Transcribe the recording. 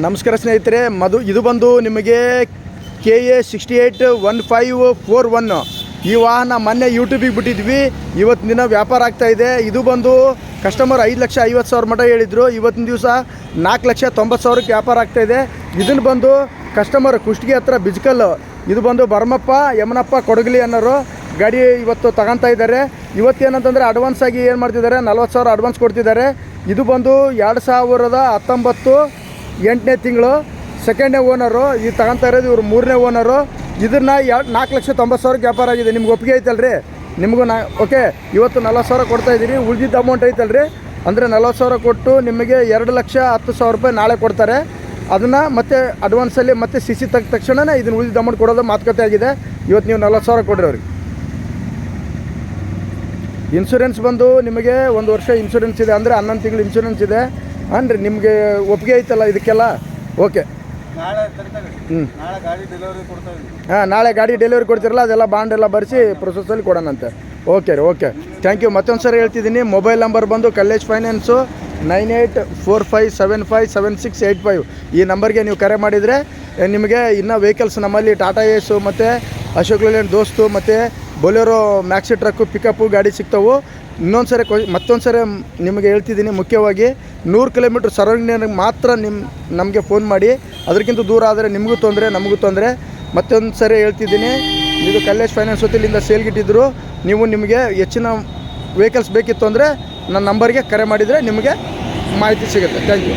ನಮಸ್ಕಾರ ಸ್ನೇಹಿತರೆ. ಇದು ಬಂದು ನಿಮಗೆ KA 681541 ಈ ವಾಹನ ಮೊನ್ನೆ ಯೂಟ್ಯೂಬಿಗೆ ಬಿಟ್ಟಿದ್ವಿ. ಇವತ್ತಿನ ದಿನ ವ್ಯಾಪಾರ ಆಗ್ತಾಯಿದೆ. ಇದು ಬಂದು ಕಸ್ಟಮರ್ 5,50,000 ಮಟ ಹೇಳಿದರು. ಇವತ್ತಿನ ದಿವಸ 4,90,000ಕ್ಕೆ ವ್ಯಾಪಾರ ಆಗ್ತಾಯಿದೆ. ಇದನ್ನು ಬಂದು ಕಸ್ಟಮರ್ ಕುಷ್ಟಗಿ ಹತ್ರ ಬಿಜ್ಕಲ್, ಇದು ಬಂದು ಭರಮಪ್ಪ ಯಮನಪ್ಪ ಕೊಡಗಲಿ ಅನ್ನೋರು ಗಾಡಿ ಇವತ್ತು ತಗೊತಾ ಇದ್ದಾರೆ. ಇವತ್ತೇನಂತಂದರೆ ಅಡ್ವಾನ್ಸ್ ಆಗಿ ಏನು ಮಾಡ್ತಿದ್ದಾರೆ, 40,000 ಅಡ್ವಾನ್ಸ್ ಕೊಡ್ತಿದ್ದಾರೆ. ಇದು ಬಂದು 2019 8ನೇ ತಿಂಗಳು ಸೆಕೆಂಡ್ನೇ ಓನರು. ಇದು ತಗೊತಾ ಇರೋದು ಇವರು 3ನೇ ಓನರು. ಇದನ್ನು 4,90,000ಕ್ಕೆ ವ್ಯಾಪಾರ ಆಗಿದೆ. ನಿಮ್ಗೆ ಒಪ್ಪಿಗೆ ಐತಲ್ರಿ? ನಿಮಗೂ ಓಕೆ. ಇವತ್ತು 40,000 ಕೊಡ್ತಾಯಿದ್ದೀರಿ. ಉಳಿದಿದ್ದ ಅಮೌಂಟ್ ಐತಲ್ರಿ, ಅಂದರೆ 40,000 ಕೊಟ್ಟು ನಿಮಗೆ 2,10,000 ರೂಪಾಯಿ ನಾಳೆ ಕೊಡ್ತಾರೆ. ಅದನ್ನು ಮತ್ತೆ ಅಡ್ವಾನ್ಸಲ್ಲಿ ಮತ್ತೆ CC ತೆಗೆದ ತಕ್ಷಣ ಇದನ್ನು ಉಳಿದಿದ್ದ ಅಮೌಂಟ್ ಕೊಡೋದು ಮಾತುಕತೆ ಆಗಿದೆ. ಇವತ್ತು ನೀವು 40,000 ಕೊಡ್ರಿ ಅವ್ರಿಗೆ. ಇನ್ಶೂರೆನ್ಸ್ ಬಂದು ನಿಮಗೆ 1 ವರ್ಷ ಇನ್ಶೂರೆನ್ಸ್ ಇದೆ, ಅಂದರೆ 11 ತಿಂಗಳು ಇನ್ಶೂರೆನ್ಸ್ ಇದೆ. ಅಂದರೆ ನಿಮಗೆ ಒಪ್ಪಿಗೆ ಐತಲ್ಲ ಇದಕ್ಕೆಲ್ಲ? ಓಕೆ. ನಾಳೆ ಗಾಡಿ ಡೆಲಿವರಿ ಕೊಡ್ತಿರಲ್ಲ, ಅದೆಲ್ಲ ಬಾಂಡ್ ಎಲ್ಲ ಬರೆಸಿ ಪ್ರೊಸೆಸಲ್ಲಿ ಕೊಡೋಣಂತೆ. ಓಕೆ ರೀ, ಓಕೆ, ಥ್ಯಾಂಕ್ ಯು. ಮತ್ತೊಂದು ಸರಿ ಹೇಳ್ತಿದ್ದೀನಿ, ಮೊಬೈಲ್ ನಂಬರ್ ಬಂದು ಕಲ್ಲೇಶ್ ಫೈನಾನ್ಸು 9845757685. ಈ ನಂಬರ್ಗೆ ನೀವು ಕರೆ ಮಾಡಿದರೆ ನಿಮಗೆ ಇನ್ನೂ ವೆಹಿಕಲ್ಸ್ ನಮ್ಮಲ್ಲಿ ಟಾಟಾ ಏಸು ಮತ್ತು ಅಶೋಕ್ ಲೇಲ್ಯಾಂಡ್ ದೋಸ್ತು ಮತ್ತು ಬೊಲೆರೋ ಮ್ಯಾಕ್ಸಿ ಟ್ರಕ್ಕು ಪಿಕಪ್ಪು ಗಾಡಿ ಸಿಗ್ತಾವೆ. ಮತ್ತೊಂದು ಸರಿ ನಿಮಗೆ ಹೇಳ್ತಿದ್ದೀನಿ, ಮುಖ್ಯವಾಗಿ 100 ಕಿಲೋಮೀಟ್ರ್ ಸರೌಂಡಿಂಗ್ ಮಾತ್ರ ನಮಗೆ ಫೋನ್ ಮಾಡಿ. ಅದಕ್ಕಿಂತ ದೂರ ಆದರೆ ನಿಮಗೂ ತೊಂದರೆ, ನಮಗೂ ತೊಂದರೆ. ಮತ್ತೊಂದು ಸರಿ ಹೇಳ್ತಿದ್ದೀನಿ, ಇದು ಕಲ್ಲೇಶ್ ಫೈನಾನ್ಸ್ ಹೊತ್ತಿಲಿಂದ ಸೇಲ್ಗಿಟ್ಟಿದ್ರು. ನಿಮಗೆ ಹೆಚ್ಚಿನ ವೆಹಿಕಲ್ಸ್ ಬೇಕಿತ್ತು ಅಂದರೆ ನನ್ನ ನಂಬರ್ಗೆ ಕರೆ ಮಾಡಿದರೆ ನಿಮಗೆ ಮಾಹಿತಿ ಸಿಗುತ್ತೆ. Thank you.